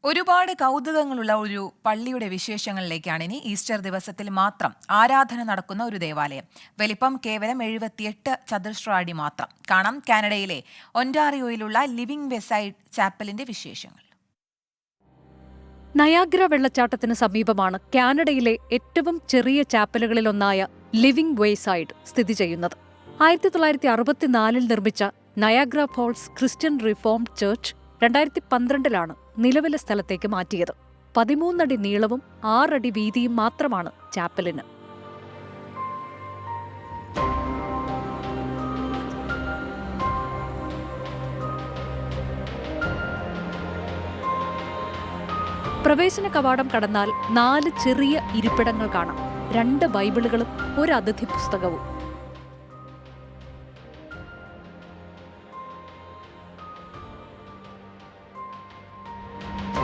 ഒരുപാട് കൗതുകങ്ങളുള്ള ഒരു പള്ളിയുടെ വിശേഷങ്ങളിലേക്കാണ് ഇനി. ഈസ്റ്റർ ദിവസത്തിൽ മാത്രം ആരാധന നടക്കുന്ന ഒരു ദേവാലയം. വലിപ്പം കേവലം 78 ചതുരശ്ര അടി മാത്രം. കാണാം കാനഡയിലെ ഒന്റാറിയോയിലുള്ള ലിവിംഗ് വേസൈഡ് ചാപ്പലിന്റെ വിശേഷങ്ങൾ. നയാഗ്ര വെള്ളച്ചാട്ടത്തിന് സമീപമാണ് കാനഡയിലെ ഏറ്റവും ചെറിയ ചാപ്പലുകളിലൊന്നായ ലിവിംഗ് വേസൈഡ് സ്ഥിതി ചെയ്യുന്നത്. 1964 നിർമ്മിച്ച Niagara Falls Christian Reformed Church 2012 നിലവിലെ സ്ഥലത്തേക്ക് മാറ്റിയത്. 13 അടി നീളവും 6 അടി വീതിയും മാത്രമാണ് ചാപ്പലിന്. പ്രവേശന കവാടം കടന്നാൽ 4 ചെറിയ ഇരിപ്പിടങ്ങൾ കാണാം. 2 ബൈബിളുകളും ഒരു അതിഥി പുസ്തകവും.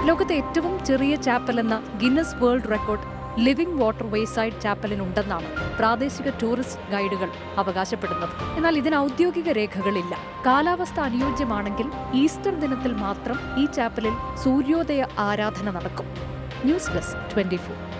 ലോകത്തെ ഏറ്റവും ചെറിയ ചാപ്പൽ എന്ന Guinness world record living water wayside ചാപ്പലിനുണ്ടെന്നാണ് പ്രാദേശിക ടൂറിസ്റ്റ് ഗൈഡുകൾ അവകാശപ്പെടുന്നത്. എന്നാൽ ഇതിന് ഔദ്യോഗിക രേഖകളില്ല. കാലാവസ്ഥ അനുയോജ്യമാണെങ്കിൽ ഈസ്റ്റർ ദിനത്തിൽ മാത്രം ഈ ചാപ്പലിൽ സൂര്യോദയ ആരാധന നടക്കും. News desk 24.